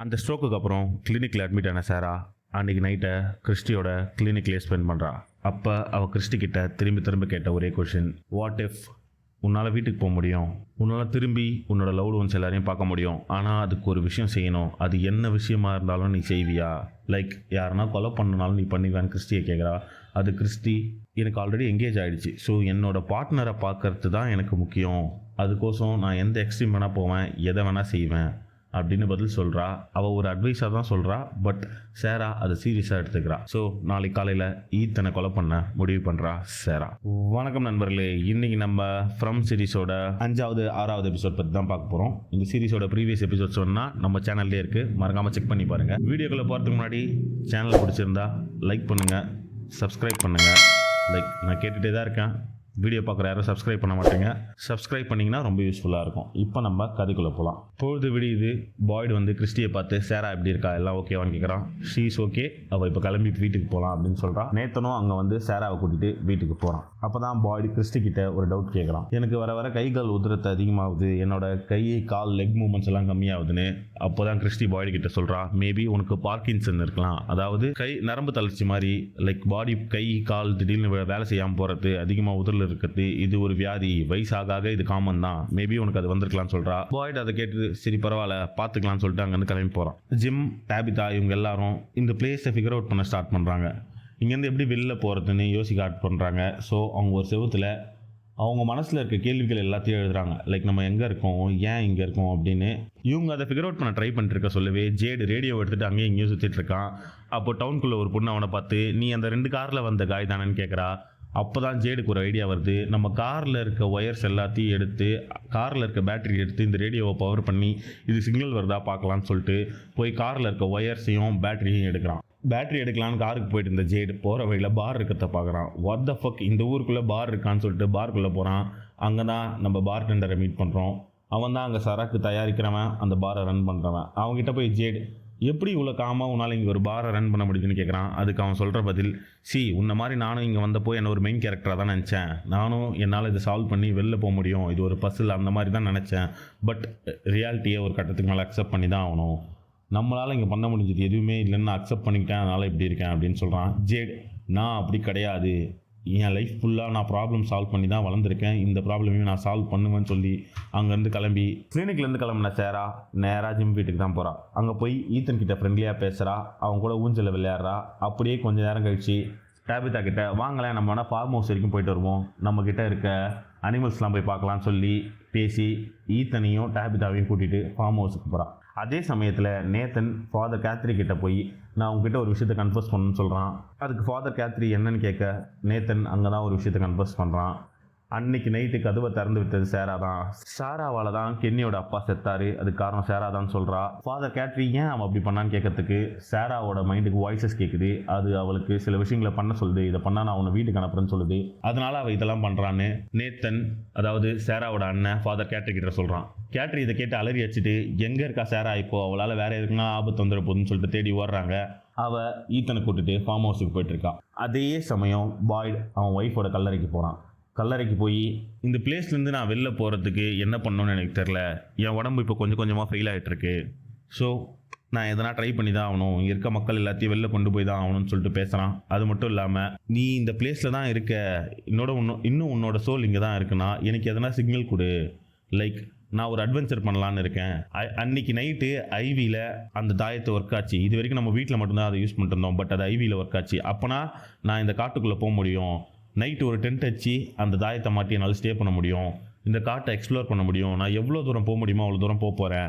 அந்த ஸ்ட்ரோக்குக்கு அப்புறம் கிளினிக்கில் அட்மிட் ஆன சாரா அன்றைக்கி நைட்டை கிறிஸ்டியோட கிளினிக்லேயே ஸ்பெண்ட் பண்ணுறா. அப்போ அவள் கிறிஸ்டி கிட்ட திரும்ப கேட்ட ஒரே கொஷின், வாட் இஃப் உன்னால் வீட்டுக்கு போக முடியும், உன்னால் திரும்பி உன்னோட லவ்டு ஒன்ஸ் எல்லாரையும் பார்க்க முடியும், ஆனால் அதுக்கு ஒரு விஷயம் செய்யணும், அது என்ன விஷயமா இருந்தாலும் நீ செய்வியா? லைக் யாருன்னா கொலை பண்ணனாலும் நீ பண்ணுவியான்னு கிறிஸ்டியை கேட்குறா. அது கிறிஸ்டி, எனக்கு ஆல்ரெடி எங்கேஜ் ஆகிடுச்சு, ஸோ என்னோடய பார்ட்னரை பார்க்கறது தான் எனக்கு முக்கியம், அதுக்கோசம் நான் எந்த எக்ஸ்ட்ரீம் வேணால் போவேன், எதை வேணால் செய்வேன் அப்படின்னு பதில் சொல்கிறா. அவள் ஒரு அட்வைஸாக தான் சொல்கிறா, பட் சாரா அதை சீரியஸாக எடுத்துக்கிறா. ஸோ நாளைக்கு காலையில் ஈத்தனை கொலை பண்ண முடிவு பண்ணுறா சாரா. வணக்கம் நண்பர்களே, இன்றைக்கி நம்ம ஃப்ரம் சீரிஸோட 5வது 6வது எபிசோட் பற்றி தான் பார்க்க போகிறோம். இந்த சீரிஸோட ப்ரீவியஸ் எபிசோட் சொன்னால் நம்ம சேனல்லே இருக்குது, மறக்காமல் செக் பண்ணி பாருங்கள். வீடியோக்குள்ளே போகிறதுக்கு முன்னாடி சேனலை பிடிச்சிருந்தா லைக் பண்ணுங்கள், சப்ஸ்கிரைப் பண்ணுங்கள். லைக் நான் கேட்டுகிட்டே தான் இருக்கேன், வீடியோ பார்க்குற யாரும் சப்ஸ்கிரைப் பண்ண மாட்டேங்க. சப்ஸ்கிரைப் பண்ணிங்கன்னா ரொம்ப யூஸ்ஃபுல்லாக இருக்கும். இப்போ நம்ம கதைக்குள்ளே போகலாம். பொழுது விடியுது. பாய்டு வந்து கிறிஸ்டியை பார்த்து சாரா எப்படி இருக்கா, எல்லாம் ஓகேவான்னு கேட்குறான். ஷீ இஸ் ஓகே, அவள் இப்போ கிளம்பி வீட்டுக்கு போகலாம் அப்படின்னு சொல்கிறான். நேத்தனும் அங்கே வந்து சாராவை கூட்டிகிட்டு வீட்டுக்கு போகிறான். அப்போ தான் பாய்டு கிறிஸ்டி கிட்ட ஒரு டவுட் கேட்குறான். எனக்கு வர கை கால் உதிரத்தை அதிகமாகுது, என்னோட கை கால் லெக் மூமெண்ட்ஸ் எல்லாம் கம்மியாகுதுன்னு. அப்போ தான் கிறிஸ்டி பாய்டு கிட்ட சொல்கிறான், மேபி உனக்கு பார்க்கின்சன் இருக்கலாம், அதாவது கை நரம்பு தளர்ச்சி மாதிரி, லைக் பாடி கை கால் திடீர்னு வேலை செய்யாமல் போகிறது, அதிகமாக உதிரில் இருக்கிறது, இது ஒரு வியாதி, வயசாக இது காமன் தான், மேபி உனக்கு அது வந்திருக்கலாம்னு சொல்கிறா. பாய்டு அதை கேட்டு சரி பரவாயில்ல பார்த்துக்கலாம்னு சொல்லிட்டு அங்கேருந்து கிளம்பி போகிறான். ஜிம், டாபிதா இவங்க எல்லாரும் இந்த பிளேஸை ஃபிகர் அவுட் பண்ண ஸ்டார்ட் பண்ணுறாங்க. இங்கேருந்து எப்படி வெளில போகிறதுன்னு யோசிக்க ஸ்டார்ட் பண்ணுறாங்க. ஸோ அவங்க ஒரு செவத்தில் அவங்க மனசில் இருக்க கேள்விகள் எல்லாத்தையும் எழுதுறாங்க. லைக் நம்ம எங்கே இருக்கோம், ஏன் இங்கே இருக்கோம் அப்படின்னு. இவங்க அதை ஃபிகர் அவுட் பண்ண ட்ரை பண்ணிட்டு இருக்க சொல்லவே ஜேடு ரேடியோ எடுத்துகிட்டு அங்கேயும் இங்கேயும் சுற்றிட்டு இருக்கான். அப்போ டவுனுக்குள்ளே ஒரு பொண்ணு அவனை பார்த்து, நீ அந்த 2 காரில் வந்த காய் தானேன்னு கேட்குறா. அப்போ தான் ஜேடுக்கு ஒரு ஐடியா வருது, நம்ம காரில் இருக்க ஒயர்ஸ் எல்லாத்தையும் எடுத்து, காரில் இருக்க பேட்டரி எடுத்து இந்த ரேடியோவை பவர் பண்ணி இது சிக்னல் வருதா பார்க்கலான்னு சொல்லிட்டு போய் காரில் இருக்க ஒயர்ஸையும் பேட்டரியையும் எடுக்கிறான். பேட்டரி எடுக்கலான்னு காருக்கு போயிட்டு இருந்த ஜேடு போகிற வழியில் பார் இருக்கிறத பார்க்குறான். வாட் த ஃபக், இந்த ஊருக்குள்ளே பார் இருக்கான்னு சொல்லிட்டு பார்க்குள்ளே போகிறான். அங்கே தான் நம்ம பார் டெண்டரை மீட் பண்ணுறோம். அவன் தான் அங்கே சரக்கு தயாரிக்கிறவன், அந்த பாரை ரன் பண்ணுறவன். அவங்ககிட்ட போய் ஜேடு, எப்படி இவ்வளோ காமாக உன்னால் இங்கே ஒரு பாரை ரன் பண்ண முடியுதுன்னு கேட்குறான். அதுக்கு அவன் சொல்கிற பதில், உன்ன மாதிரி நானும் இங்கே வந்தப்போ என்ன ஒரு மெயின் கேரக்டராக தான் நினச்சேன், நானும் என்னால் இதை சால்வ் பண்ணி வெளில போக முடியும், இது ஒரு பசில் அந்த மாதிரி தான் நினச்சேன், பட் ரியாலிட்டியை ஒரு கட்டத்துக்கு மேலே அக்செப்ட் பண்ணி தான் ஆகணும், நம்மளால் இங்கே பண்ண முடிஞ்சது எதுவுமே இல்லைன்னு நான் அக்செப்ட் பண்ணிக்கிட்டேன், அதனால் இப்படி இருக்கேன் அப்படின்னு சொல்கிறான். ஜேட், நான் அப்படி கிடையாது, என் லைஃப் ஃபுல்லாக நான் ப்ராப்ளம் சால்வ் பண்ணி தான் வளர்ந்துருக்கேன், இந்த ப்ராப்ளமையும் நான் சால்வ் பண்ணுவேன்னு சொல்லி அங்கேருந்து கிளம்பி கிளினிக்லேருந்து கிளம்புன சாரா நேராக ஜிம் வீட்டுக்கு தான் போகிறான். அங்கே போய் ஈத்தன் கிட்ட ஃப்ரெண்ட்லியாக பேசுகிறா, அவங்க கூட ஊஞ்சலில் விளையாடுறா. அப்படியே கொஞ்சம் நேரம் கழிச்சு டாபிதா கிட்ட, வாங்கலாம் நம்ம வேணால் ஃபார்ம் ஹவுஸ் வரைக்கும் போயிட்டு வருவோம், நம்மக்கிட்ட இருக்க அனிமல்ஸ்லாம் போய் பார்க்கலான்னு சொல்லி பேசி ஈத்தனையும் டாபிதாவையும் கூட்டிகிட்டு ஃபார்ம் ஹவுஸுக்கு போகிறான். அதே சமயத்தில் நேத்தன் ஃபாதர் கேத்ரி கிட்ட போய், நான் உங்ககிட்ட ஒரு விஷயத்தை கன்ஃபர்ஸ் பண்ணணும்னு சொல்கிறான். அதுக்கு ஃபாதர் கேத்ரி என்னன்னு கேட்க நேத்தன் அங்கே தான் ஒரு விஷயத்தை கன்ஃபர்ஸ் பண்ணுறான். அன்னைக்கு நைட்டு கதவை திறந்து விட்டது சாரா தான். சாராவால் தான் கென்னியோட அப்பா செத்தாரு, அதுக்கு காரணம் சாரா தான் சொல்கிறா. ஃபாதர் கேட்ரி ஏன் அவன் அப்படி பண்ணான்னு கேட்கறதுக்கு சாராவோட மைண்டுக்கு வாய்ஸஸ் கேட்குது. அது அவளுக்கு சில விஷயங்களை பண்ண சொல்லுது, இதை பண்ணால் நான் அவனை வீட்டுக்கு அனுப்புறேன்னு சொல்லுது, அதனால அவள் இதெல்லாம் பண்ணுறான்னு நேத்தன், அதாவது சாராவோட அண்ணன் ஃபாதர் கேட்ரி கிட்ட சொல்கிறான். கேட்ரி இதை கேட்டு அலறி வச்சுட்டு, எங்கே இருக்கா சாரா, இப்போ அவளால் வேற எதுக்குன்னா ஆபத்து வந்துட போகுதுன்னு சொல்லிட்டு தேடி ஓடுறாங்க. அவள் ஈத்தனை கூட்டிட்டு ஃபார்ம் ஹவுஸுக்கு போயிட்டு இருக்கா. அதே சமயம் பாய்டு அவன் ஒய்ஃபோட கல்லறைக்கு போகிறான். கல்லறைக்கு போய், இந்த பிளேஸ்லேருந்து நான் வெளில போகிறதுக்கு என்ன பண்ணணும்னு எனக்கு தெரில, என் உடம்பு இப்போ கொஞ்சம் கொஞ்சமாக ஃபெயில் ஆகிட்டுருக்கு, ஸோ நான் எதனா ட்ரை பண்ணி தான் ஆகணும், இங்கே இருக்க மக்கள் எல்லாத்தையும் வெளில கொண்டு போய் தான் ஆகணும்னு சொல்லிட்டு பேசுகிறான். அது மட்டும் இல்லாமல், நீ இந்த பிளேஸில் தான் இருக்க, இன்னும் உன்னோட சோல் இங்கே தான் இருக்குன்னா எனக்கு எதனா சிக்னல் கொடு, லைக் நான் ஒரு அட்வென்ச்சர் பண்ணலான்னு இருக்கேன். அன்னைக்கு நைட்டு ஐவியில் அந்த தாயத்தை ஒர்க் ஆச்சு, இது வரைக்கும் நம்ம வீட்டில் மட்டும்தான் அதை யூஸ் பண்ணிட்டு இருந்தோம், பட் அது ஐவியில் ஒர்க் ஆச்சு, அப்போனா நான் இந்த காட்டுக்குள்ளே போக முடியும், நைட்டு ஒரு டென்ட் வச்சு அந்த தாயத்தை மாட்டி என்னால் ஸ்டே பண்ண முடியும், இந்த காட்டை எக்ஸ்ப்ளோர் பண்ண முடியும், நான் எவ்வளோ தூரம் போக முடியுமோ அவ்வளோ தூரம் போக போகிறேன்,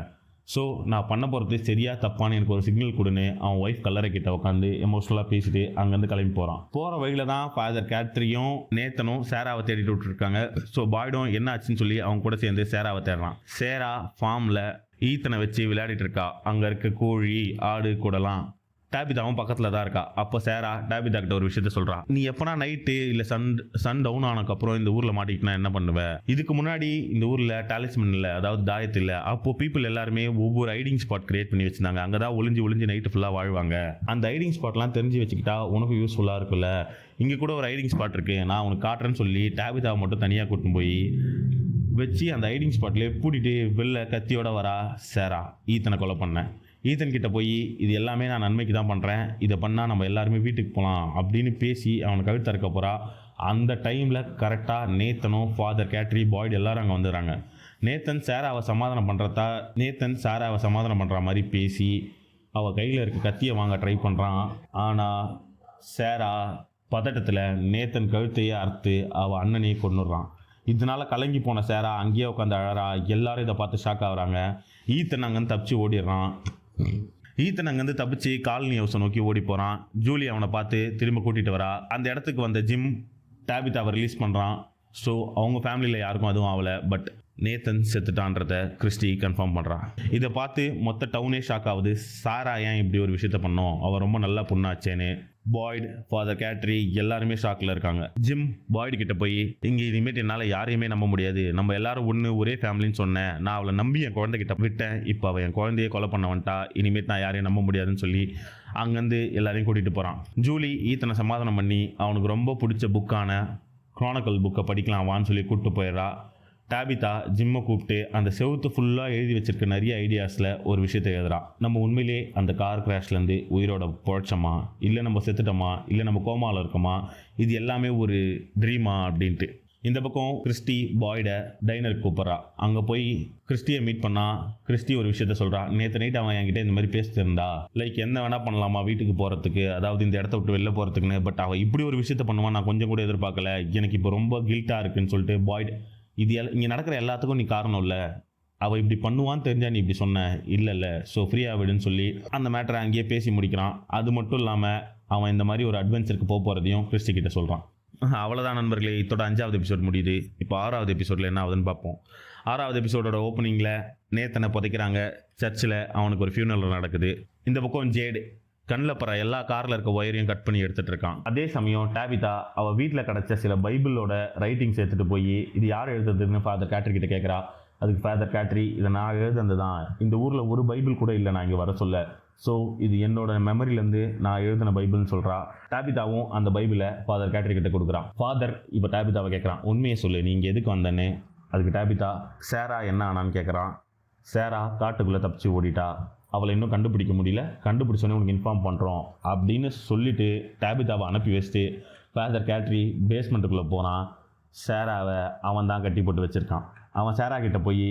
ஸோ நான் பண்ண போகிறது சரியா தப்பான்னு எனக்கு ஒரு சிக்னல் கொடுன்னு அவன் ஒய்ஃப் கல்லறை கிட்ட உட்காந்து எமோஷனலாக பேசிட்டு அங்கேருந்து கிளம்பி போகிறான். போகிற வழியில் தான் ஃபாதர் கேத்ரியும் நேத்தனும் சாராவை தேடிட்டு விட்டுருக்காங்க. ஸோ பாய்டும் என்ன ஆச்சுன்னு சொல்லி அவங்க கூட சேர்ந்து சேராவை தேடுறான். சேரா ஃபார்மில் ஈத்தனை வச்சு விளையாடிட்டு இருக்கா. அங்கே இருக்க கோழி, ஆடு கூடலாம் டாபிதாவும் பக்கத்தில் தான் இருக்கா. அப்போ சேரா டாபிதா கிட்ட ஒரு விஷயத்த சொல்கிறா, நீ எப்போனா நைட்டு இல்லை சன் டவுன் ஆனதுக்கப்புறம் இந்த ஊரில் மாட்டிக்கிட்டா என்ன பண்ணுவேன், இதுக்கு முன்னாடி இந்த ஊரில் டாலிஸ்மன் இல்லை, அதாவது தாயத்து இல்லை, அப்போது பீப்புள் எல்லாருமே ஒவ்வொரு ஐடிங் ஸ்பாட் கிரியேட் பண்ணி வச்சுருந்தாங்க, அங்கே தான் ஒளிஞ்சு நைட்டு ஃபுல்லாக வாழ்வாங்க, அந்த ஐடிங் ஸ்பாட்லாம் தெரிஞ்சு வச்சுக்கிட்டா உனக்கு யூஸ்ஃபுல்லாக இருக்குல்ல, இங்கே கூட ஒரு ஐடிங் ஸ்பாட் இருக்குது, நான் உனக்கு காட்டுறேன்னு சொல்லி டாபிதாவை மட்டும் தனியாக கூட்டின்னு போய் வச்சு அந்த ஐடிங் ஸ்பாட்லேயே பூட்டிட்டு வெளில கத்தியோட வரா சேரா, ஈத்தனை கொலை பண்ணேன். ஈத்தன் கிட்ட போய் இது எல்லாமே நான் நன்மைக்கு தான் பண்ணுறேன், இதை பண்ணால் நம்ம எல்லாருமே வீட்டுக்கு போகலாம் அப்படின்னு பேசி அவனை கழுத்து அறுக்க போகிறா. அந்த டைமில் கரெக்டாக நேத்தனும் ஃபாதர் கேட்ரி பாய்டு எல்லாரும் அங்கே வந்துடுறாங்க. நேத்தன் சாராவை சமாதானம் பண்ணுற மாதிரி பேசி அவள் கையில் இருக்க கத்தியை வாங்க ட்ரை பண்ணுறான். ஆனால் சாரா பதட்டத்தில் நேத்தன் கழுத்தையே அறுத்து அவள் அண்ணனையே கொன்னுடுறான். இதனால கலங்கி போன சாரா அங்கேயே உட்காந்து அழறா. எல்லாரும் இதை பார்த்து ஷாக் ஆகுறாங்க. ஈத்தன் அங்கேருந்து தப்பிச்சு ஓடிடுறான். ஈத்தன் அங்கேருந்து தப்பிச்சு காலனி ஹவுஸை நோக்கி ஓடி போகிறான். ஜூலி அவனை பார்த்து திரும்ப கூட்டிகிட்டு வரா. அந்த இடத்துக்கு வந்த ஜிம் டாபிதாவை ரிலீஸ் பண்ணுறான். ஸோ அவங்க ஃபேமிலியில் யாருக்கும் அதுவும் ஆகலை. பட் நேத்தன் செத்துட்டான்றத கிறிஸ்டி கன்ஃபார்ம் பண்ணுறான். இதை பார்த்து மொத்த டவுனே ஷாக் ஆகுது. சாரா ஏன் இப்படி ஒரு விஷயத்த பண்ணோம், அவள் ரொம்ப நல்லா பொண்ணாச்சேன்னு. பாய்டு, ஃபாதர் கேட்ரி எல்லாருமே ஷாக்கில் இருக்காங்க. ஜிம் பாய்டு கிட்ட போய், இங்கே இனிமேட்டு என்னால் யாரையுமே நம்ப முடியாது, நம்ம எல்லாரும் ஒரே ஃபேமிலின்னு சொன்னேன், நான் அவளை நம்பி என் குழந்தைகிட்ட விட்டேன், இப்போ அவள் என் குழந்தைய கொலை பண்ண வந்துட்டா, இனிமேட்டு நான் யாரையும் நம்ப முடியாதுன்னு சொல்லி அங்கேருந்து எல்லாரையும் கூட்டிகிட்டு போகிறான். ஜூலி ஈத்தனை சமாதானம் பண்ணி அவனுக்கு ரொம்ப பிடிச்ச புக்கான குரானிக்கல் புக்கை படிக்கலாம் வான்னு சொல்லி கூப்பிட்டு போயிடுறா. டாபிதா ஜிம்மை கூப்பிட்டு அந்த செவுத்து ஃபுல்லாக எழுதி வச்சிருக்க நிறைய ஐடியாஸில் ஒரு விஷயத்தை எழுதுறா. நம்ம உண்மையிலே அந்த கார் கிராஷ்லேருந்து உயிரோட பொழைச்சோமா, இல்லை நம்ம செத்துட்டோமா, இல்லை நம்ம கோமாவில் இருக்கோமா, இது எல்லாமே ஒரு ட்ரீமா அப்படின்ட்டு. இந்த பக்கம் கிறிஸ்டி பாய்டை டைனருக்கு கூப்பிட்றா. அங்கே போய் கிறிஸ்டியை மீட் பண்ணால் கிறிஸ்டி ஒரு விஷயத்த சொல்கிறா. நேற்று நைட் அவன் என்கிட்ட இந்த மாதிரி பேசிட்டு இருந்தா, லைக் என்ன வேணால் பண்ணலாமா வீட்டுக்கு போகிறதுக்கு, அதாவது இந்த இடத்த விட்டு வெளில போகிறதுக்குன்னு. பட் அவள் இப்படி ஒரு விஷயத்த பண்ணுவான் நான் கொஞ்சம் கூட எதிர்பார்க்கல, எனக்கு இப்போ ரொம்ப கில்ட்டாக இருக்குன்னு சொல்லிட்டு பாய்டு, இது இங்கே நடக்கிற எல்லாத்துக்கும் நீ காரணம் இல்லை, அவள் இப்படி பண்ணுவான்னு தெரிஞ்சா நீ இப்படி சொன்ன, இல்லை ஸோ ஃப்ரீயாக விடுன்னு சொல்லி அந்த மேட்டரை அங்கேயே பேசி முடிக்கிறான். அது மட்டும் இல்லாமல் அவன் இந்த மாதிரி ஒரு அட்வென்ச்சருக்கு போகிறதையும் கிறிஸ்டி கிட்ட சொல்கிறான். அவ்வளோதான் நண்பர்களே, இதோட 5வது எபிசோட் முடியுது. இப்போ 6வது எபிசோடில் என்ன ஆகுதுன்னு பார்ப்போம். 6வது எபிசோடோட ஓப்பனிங்கில் நேத்தனை புதைக்கிறாங்க. சர்ச்சில் அவனுக்கு ஒரு ஃபியூனரல் நடக்குது. இந்த பக்கம் ஜேடு கண்ணில் பற எல்லா காரில் இருக்க ஒயரையும் கட் பண்ணி எடுத்துகிட்டு இருக்கான். அதே சமயம் டாபிதா அவள் வீட்டில் கிடச்ச சில பைபிளோட ரைட்டிங்ஸ் எடுத்துகிட்டு போய் இது யார் எழுதுறதுன்னு ஃபாதர் கேட்ரி கிட்ட கேட்குறா. அதுக்கு ஃபாதர் கேட்ரி, இதை நான் எழுதுனது தான், இந்த ஊரில் ஒரு பைபிள் கூட இல்லை நான் இங்கே வர சொல்ல, ஸோ இது என்னோட மெமரியிலேருந்து நான் எழுதின பைபிள்னு சொல்கிறா. டாபிதாவும் அந்த பைபிளை ஃபாதர் கேட்ரி கிட்ட கொடுக்குறான். ஃபாதர் இப்போ டாபிதாவை கேட்குறான், உண்மையை சொல்லு, நீ இங்கே எதுக்கு வந்தேன்னு. அதுக்கு டாபிதா சாரா என்ன ஆனான்னு கேட்குறான். சாரா காட்டுக்குள்ளே தப்பிச்சு ஓடிட்டா, அவளை இன்னும் கண்டுபிடிக்க முடியல, கண்டுபிடிச்சோன்னே உனக்கு இன்ஃபார்ம் பண்ணுறோம் அப்படின்னு சொல்லிவிட்டு டாபிதாவை அனுப்பி வச்சுட்டு ஃபாதர் கேட்ரி பேஸ்மெண்ட்டுக்குள்ளே போனான். சாராவை அவன் தான் கட்டி போட்டு வச்சுருக்கான். அவன் சாரா கிட்ட போய்,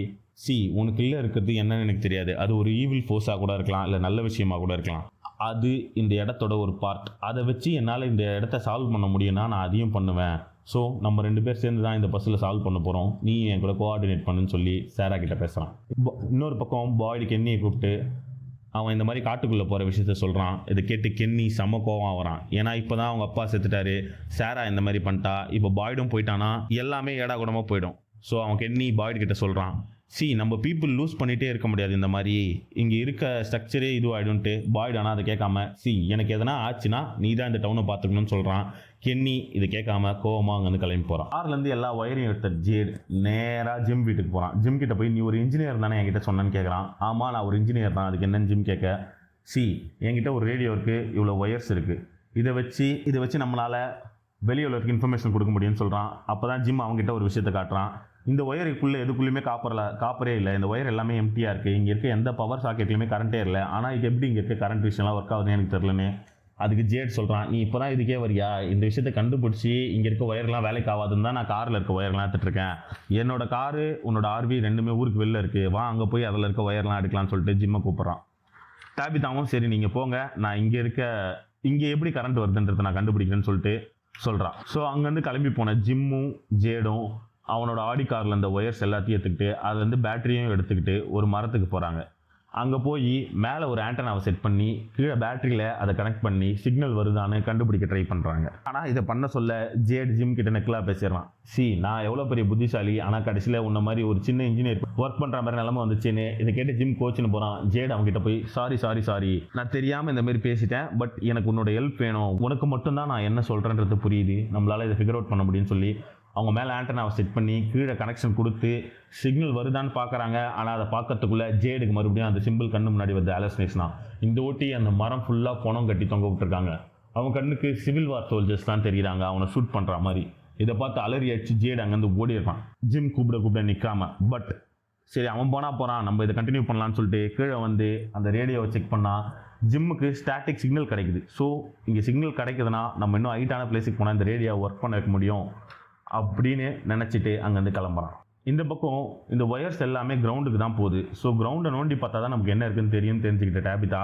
உனக்கு இல்லை இருக்கிறது என்னன்னு எனக்கு தெரியாது, அது ஒரு ஈவில் ஃபோர்ஸாக கூட இருக்கலாம், இல்லை நல்ல விஷயமாக கூட இருக்கலாம், அது இந்த இடத்தோட ஒரு பார்ட், அதை வச்சு என்னால் இந்த இடத்த சால்வ் பண்ண முடியும்னா நான் அதையும் பண்ணுவேன், ஸோ நம்ம 2 பேர் சேர்ந்து தான் இந்த பஸ்ஸில் சால்வ் பண்ண போகிறோம், நீ என் கூட கோஆர்டினேட் பண்ணுன்னு சொல்லி சாரா கிட்ட பேசுகிறான். இன்னொரு பக்கம் பாய்டு கென்னியை கூப்பிட்டு அவன் இந்த மாதிரி காட்டுக்குள்ளே போகிற விஷயத்த சொல்கிறான். இதை கேட்டு கென்னி செம்ம கோவம் ஆகிறான். ஏன்னா இப்போ தான் அவங்க அப்பா செத்துட்டாரு, சாரா இந்த மாதிரி பண்ணிட்டா, இப்போ பாய்டும் போயிட்டானா எல்லாமே ஏடா கூடமாக போயிடும். ஸோ அவன் கென்னி பாய்டு கிட்ட சொல்கிறான், நம்ம பீப்புள் லூஸ் பண்ணிகிட்டே இருக்க முடியாது, இந்த மாதிரி இங்கே இருக்க ஸ்ட்ரக்சரே இதுவாகிடும்ட்டு. பாய்டு ஆனால் அதை கேட்காம, எனக்கு எதனா ஆச்சுன்னா நீ தான் இந்த டவுனை பார்த்துக்கணும்னு சொல்கிறான். கென்னி இது கேட்காம கோவமாக அங்கே வந்து கிளம்பி போகிறான். கார்லேருந்து எல்லா ஒயரையும் எடுத்த ஜேட் நேராக ஜிம் வீட்டுக்கு போகிறான். ஜிம் கிட்ட போய், நீ ஒரு இன்ஜினியர் தானே என்கிட்ட சொன்னேன்னு கேட்குறான். ஆமாம் நான் ஒரு இன்ஜினியர் தான், அதுக்கு என்னன்னு ஜிம் கேட்க, என்கிட்ட ஒரு ரேடியோ இருக்குது, இவ்வளோ ஒயர்ஸ் இருக்குது, இதை வச்சு நம்மளால் வெளியில் இருக்க இன்ஃபர்மேஷன் கொடுக்க முடியும்னு சொல்கிறான். அப்போ தான் ஜிம் அவங்ககிட்ட ஒரு விஷயத்தை காட்டுறான். இந்த ஒயருக்குள்ளே எதுக்குள்ளேயுமே காப்பரே இல்லை, இந்த ஒயர் எல்லாமே எம்டியாக இருக்குது, இங்கே இருக்க எந்த பவர் சாக்கெட்லையுமே கரண்ட்டே இல்லை, ஆனால் இது எப்படி இங்கே இருக்க கரண்ட் விஷயம்லாம் ஒர்க் ஆகுதுன்னு எனக்கு தெரிலன்னு. அதுக்கு ஜேட் சொல்கிறான், நீ இப்போ தான் இதுக்கே வரியா, இந்த விஷயத்தை கண்டுபிடிச்சி இங்கே இருக்க ஒயர்லாம் வேலைக்கு ஆகாதுன்னு தான் நான் காரில் இருக்க ஒயர்லாம் எடுத்துகிட்ருக்கேன், என்னோட காரு உன்னோட ஆர்வி ரெண்டுமே ஊருக்கு வெளில இருக்குது, வா அங்கே போய் அதில் இருக்க ஒயர்லாம் எடுக்கலாம்னு சொல்லிட்டு ஜிம்மை கூப்பிட்றான். டாபிதாவும் சரி நீங்கள் போங்க, நான் இங்கே எப்படி கரண்ட் வருதுன்றதை நான் கண்டுபிடிக்கிறேன்னு சொல்லிட்டு சொல்கிறான். ஸோ அங்கேருந்து கிளம்பி போன ஜிம்மும் ஜேடும் அவனோட ஆடி காரில் அந்த ஒயர்ஸ் எல்லாத்தையும் எடுத்துக்கிட்டு அதுலேருந்து பேட்டரியும் எடுத்துக்கிட்டு ஒரு மரத்துக்கு போகிறாங்க. அங்கே போய் மேலே ஒரு ஆண்டனாவை செட் பண்ணி கீழே பேட்டரியில் அதை கனெக்ட் பண்ணி சிக்னல் வருதான்னு கண்டுபிடிக்க ட்ரை பண்ணுறாங்க. ஆனால் இதை பண்ண சொல்ல ஜேட் ஜிம் கிட்ட நெக்கலாக பேசிடுறான். நான் எவ்வளோ பெரிய புத்திசாலி, ஆனால் கடைசியில் உன்ன மாதிரி ஒரு சின்ன இன்ஜினியர் ஒர்க் பண்ணுற மாதிரி நிலமை வந்துச்சுன்னு இதை கேட்டு ஜிம் கோச்சுன்னு போகிறான். ஜேட் அவங்ககிட்ட போய், சாரி நான் தெரியாமல் இந்த மாதிரி பேசிட்டேன், பட் எனக்கு உன்னோட ஹெல்ப் வேணும், உனக்கு மட்டும்தான் நான் என்ன சொல்கிறேன்றது புரியுது, நம்மளால் இதை ஃபிகர் அவுட் பண்ண முடியும்னு சொல்லி அவங்க மேலே ஆண்டனாவை செட் பண்ணி கீழே கனெக்ஷன் கொடுத்து சிக்னல் வருதான்னு பார்க்குறாங்க. ஆனால் அதை பார்க்கறதுக்குள்ளே ஜேடுக்கு மறுபடியும் அந்த சிம்பிள் கண்ணு முன்னாடி வந்து அலர்ஸ்னேஷனா இந்த ஓட்டி அந்த மரம் ஃபுல்லாக பணம் கட்டி தொங்க விட்டுருக்காங்க. அவன் கண்ணுக்கு சிவில் வார் சோல்ஜர்ஸ் தான் தெரியுறாங்க அவனை ஷூட் பண்ணுற மாதிரி. இதை பார்த்து அலறி அடிச்சு ஜேடு அங்கேருந்து ஓடிடுறான். ஜிம் கூப்பிட நிற்காம. பட் சரி அவன் போகிறான் நம்ம இதை கண்டினியூ பண்ணலான்னு சொல்லிட்டு கீழே வந்து அந்த ரேடியோவை செக் பண்ணால் ஜிம்முக்கு ஸ்டாட்டிக் சிக்னல் கிடைக்குது. ஸோ இங்கே சிக்னல் கிடைக்குதுன்னா நம்ம இன்னும் ஹைட்டான பிளேஸுக்கு போனால் இந்த ரேடியோ ஒர்க் பண்ண வைக்க முடியும் அப்படின்னு நினச்சிட்டு அங்கேருந்து கிளம்புறான். இந்த பக்கம் இந்த ஒயர்ஸ் எல்லாமே கிரவுண்டுக்கு தான் போகுது. ஸோ கிரவுண்டை நோண்டி பார்த்தா தான் நமக்கு என்ன இருக்குன்னு தெரிஞ்சுக்கிட்ட டேபிதா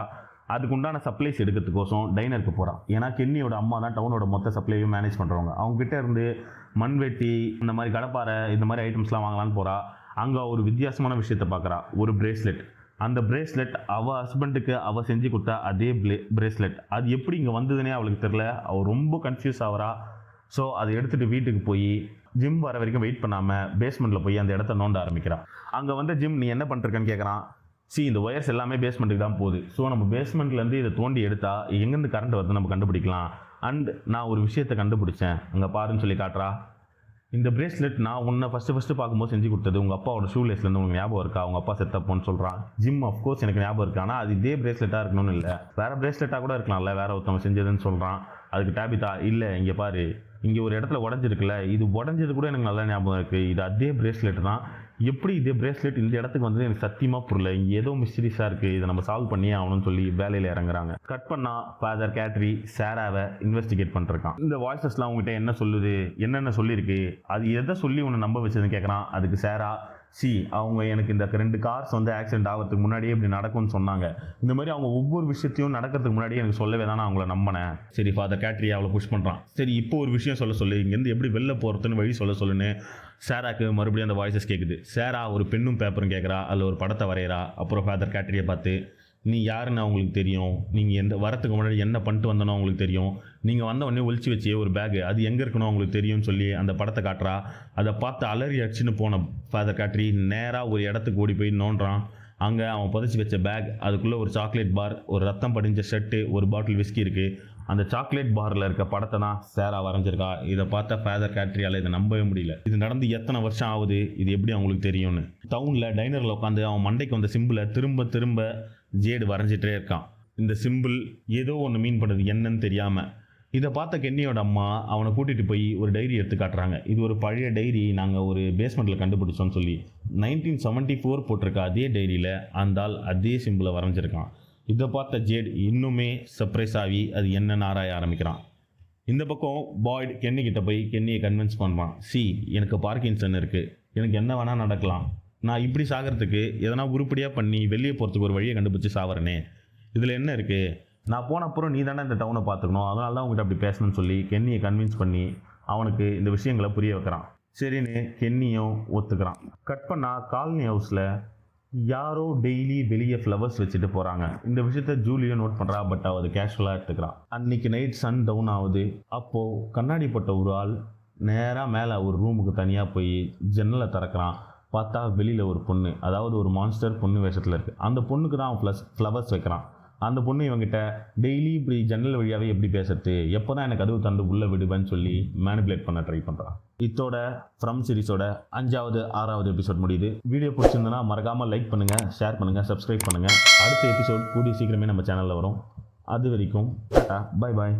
அதுக்கு உண்டான சப்ளைஸ் எடுக்கிறதுக்கோசம் டைனருக்கு போகிறான். ஏன்னா கென்னியோட அம்மா தான் டவுனோட மொத்த சப்ளையும் மேனேஜ் பண்ணுறவங்க. அவங்ககிட்ட இருந்து மண்வெட்டி இந்த மாதிரி கடப்பாறை இந்த மாதிரி ஐட்டம்ஸ்லாம் வாங்கலான்னு போகிறா. அங்கே ஒரு வித்தியாசமான விஷயத்தை பார்க்குறா, ஒரு பிரேஸ்லெட். அந்த பிரேஸ்லெட் அவள் ஹஸ்பண்டுக்கு அவள் செஞ்சு கொடுத்தா அதே பிரேஸ்லெட். அது எப்படி இங்கே வந்ததுன்னே அவளுக்கு தெரில. அவள் ரொம்ப கன்ஃபியூஸ் ஆகிறா. ஸோ அதை எடுத்துகிட்டு வீட்டுக்கு போய் ஜிம் வர வரைக்கும் வெயிட் பண்ணாமல் பேஸ்மெண்ட்டில் போய் அந்த இடத்த நோண்ட ஆரம்பிக்கிறான். அங்கே வந்து ஜிம் நீ என்ன பண்ணிருக்கன்னு கேட்குறான். இந்த ஒயர்ஸ் எல்லாமே பேஸ்மெண்ட்டுக்கு தான் போகுது. ஸோ நம்ம பேஸ்மெண்ட்லேருந்து இதை தோண்டி எடுத்தால் எங்கேருந்து கரண்ட் வருது நம்ம கண்டுபிடிக்கலாம். அண்ட் நான் ஒரு விஷயத்தை கண்டுபிடிச்சேன் அங்கே பாருன்னு சொல்லி காட்டுறா. இந்த பிரேஸ்லெட் நான் உன்னை ஃபஸ்ட்டு பார்க்கும்போது செஞ்சு கொடுத்தது உங்கள் அப்பாவோட ஷூ லேஸ்லேருந்து உங்களுக்கு ஞாபகம் இருக்கா? அவங்க அப்பா செத்தப்போன்னு சொல்கிறான். ஜிம் அஃப்கோர்ஸ் எனக்கு ஞாபகம் இருக்கு, ஆனால் அது இதே பிரேஸ்லெட்டாக இருக்கணும்னு இல்லை, வேறு பிரேஸ்லெட்டாக கூட இருக்கலாம்ல, வேறு ஒருத்தவங்க செஞ்சதுன்னு சொல்கிறான். அதுக்கு டேபிதா இல்லை இங்கே பாரு, இங்கே ஒரு இடத்துல உடஞ்சிருக்குல்ல, இது உடஞ்சது கூட எனக்கு நல்லா ஞாபகம் இருக்குது, இது அதே பிரேஸ்லெட் தான். எப்படி இதே பிரேஸ்லெட் இந்த இடத்துக்கு வந்து எனக்கு சத்தியமாக புரியல, இங்கே ஏதோ மிஸ்டரிஸாக இருக்குது, இதை நம்ம சால்வ் பண்ணியே ஆகணும்னு சொல்லி வேலையில் இறங்குறாங்க. கட் பண்ணால் ஃபாதர் கேட்ரி சாராவை இன்வெஸ்டிகேட் பண்ணிருக்கான். இந்த வாய்ஸஸ்லாம் அவங்ககிட்ட என்ன சொல்லுது, என்னென்ன சொல்லியிருக்கு, அது எதை சொல்லி உன்னை நம்ப வச்சதுன்னு கேட்குறான். அதுக்கு சாரா அவங்க எனக்கு இந்த 2 கார்ஸ் வந்து ஆக்சிடென்ட் ஆகிறதுக்கு முன்னாடியே இப்படி நடக்கும்னு சொன்னாங்க. இந்த மாதிரி அவங்க ஒவ்வொரு விஷயத்தையும் நடக்கிறதுக்கு முன்னாடியே எனக்கு சொல்லவே தான் நான் அவங்கள நம்பினேன். சரி ஃபாதர் கேட்ரி அவளை புஷ் பண்ணுறான். சரி இப்போ ஒரு விஷயம் சொல்லு, இங்கேருந்து எப்படி வெளில போகிறதுன்னு வழி சொல்லுன்னு சாராக்கு மறுபடியும் அந்த வாய்ஸஸ் கேட்குது. சாரா ஒரு பெண்ணும் பேப்பரும் கேட்குறா, அதில் ஒரு படத்தை வரைகிறா. அப்புறம் ஃபாதர் கேட்ரியை பார்த்து நீ யாருன்னு அவங்களுக்கு தெரியும், நீங்கள் எந்த வரத்துக்கு முன்னாடி என்ன பண்ணிட்டு வந்தனோ அவங்களுக்கு தெரியும், நீங்கள் வந்த உடனே ஒழிச்சு வச்சே ஒரு பேகு அது எங்கே இருக்கணும் அவங்களுக்கு தெரியும்னு சொல்லி அந்த படத்தை காட்டுறா. அதை பார்த்து அலறி அடிச்சுன்னு போன ஃபாதர் கேட்ரி நேராக ஒரு இடத்துக்கு ஓடி போய் நோண்டுறான். அங்கே அவன் புதைச்சி வச்ச பேக், அதுக்குள்ளே ஒரு சாக்லேட் பார், ஒரு ரத்தம் படிஞ்ச ஷர்ட்டு, ஒரு பாட்டில் விஸ்கி இருக்குது. அந்த சாக்லேட் பாரில் இருக்க படத்தை தான் சாரா வரைஞ்சிருக்கா. இதை பார்த்தா ஃபாதர் கேட்ரியால் இதை நம்பவே முடியல. இது நடந்து எத்தனை வருஷம் ஆகுது, இது எப்படி அவங்களுக்கு தெரியும்னு. டவுனில் டைனரில் உட்காந்து அவன் மண்டைக்கு வந்த சிம்பிளை திரும்ப ஜேடு வரைஞ்சிட்டே இருக்கான். இந்த சிம்பிள் ஏதோ ஒன்று மீன் பண்ணுது, என்னன்னு தெரியாமல். இதை பார்த்த கென்னியோட அம்மா அவனை கூட்டிகிட்டு போய் ஒரு டைரி எடுத்து காட்டுறாங்க. இது ஒரு பழைய டைரி, நாங்கள் ஒரு பேஸ்மெண்ட்டில் கண்டுபிடிச்சோன்னு சொல்லி 1974 போட்டிருக்கா. அதே டைரியில் அந்த ஆள் அதே சிம்பிளை வரைஞ்சிருக்கான். இதை பார்த்த ஜேட் இன்னுமே சர்ப்ரைஸ் ஆகி அது என்னன்னு ஆராய ஆரம்பிக்கிறான். இந்த பக்கம் பாய்டு கென்னிக்கிட்ட போய் கென்னியை கன்வின்ஸ் பண்ணுவான். எனக்கு பார்க்கின்சன் இருக்குது, எனக்கு என்ன வேணால் நடக்கலாம், நான் இப்படி சாகிறதுக்கு எதனா உருப்படியாக பண்ணி வெளியே போகிறதுக்கு ஒரு வழியை கண்டுபிடிச்சி சாவறனே, இதில் என்ன இருக்குது, நான் போன அப்புறம் நீ தானே இந்த டவுனை பார்த்துக்கணும், அதனால தான் உங்கள்கிட்ட அப்படி பேசணும்னு சொல்லி கென்னியை கன்வின்ஸ் பண்ணி அவனுக்கு இந்த விஷயங்களை புரிய வைக்கிறான். சரின்னு கென்னியும் ஒத்துக்கிறான். கட் பண்ணால் காலனி ஹவுஸில் யாரோ டெய்லி வெளியே ஃப்ளவர்ஸ் வச்சுட்டு போகிறாங்க. இந்த விஷயத்த ஜூலியும் நோட் பண்ணுறா, பட் அவள் அது கேஷுவலாக எடுத்துக்கிறான். அன்றைக்கி நைட் சன் டவுன் ஆகுது. அப்போது கண்ணாடி போட்ட ஒரு ஆள் நேராக மேலே ஒரு ரூமுக்கு தனியாக போய் ஜன்னலை திறக்கிறான். பார்த்தா வெளியில் ஒரு பொண்ணு, அதாவது ஒரு மான்ஸ்டர் பொண்ணு வேஷத்தில் இருக்குது. அந்த பொண்ணுக்கு தான் அவன் ஃப்ளவர்ஸ் வைக்கிறான். அந்த பொண்ணு இவங்கிட்ட டெய்லி இப்படி ஜன்னல் வழியாகவே எப்படி பேசுறது, எப்போ தான் எனக்கு கதவு தந்து உள்ளே விடுவேன்னு சொல்லி மேனிபுலேட் பண்ண ட்ரை பண்ணுறான். இதோட ஃப்ரம் சீரிஸோட 5வது 6வது எபிசோட் முடியுது. வீடியோ பிடிச்சிருந்தனா மறக்காமல் லைக் பண்ணுங்கள், ஷேர் பண்ணுங்கள், சப்ஸ்கிரைப் பண்ணுங்கள். அடுத்த எபிசோட் கூடிய சீக்கிரமே நம்ம சேனலில் வரும். அது வரைக்கும் டாடா, பை பாய்.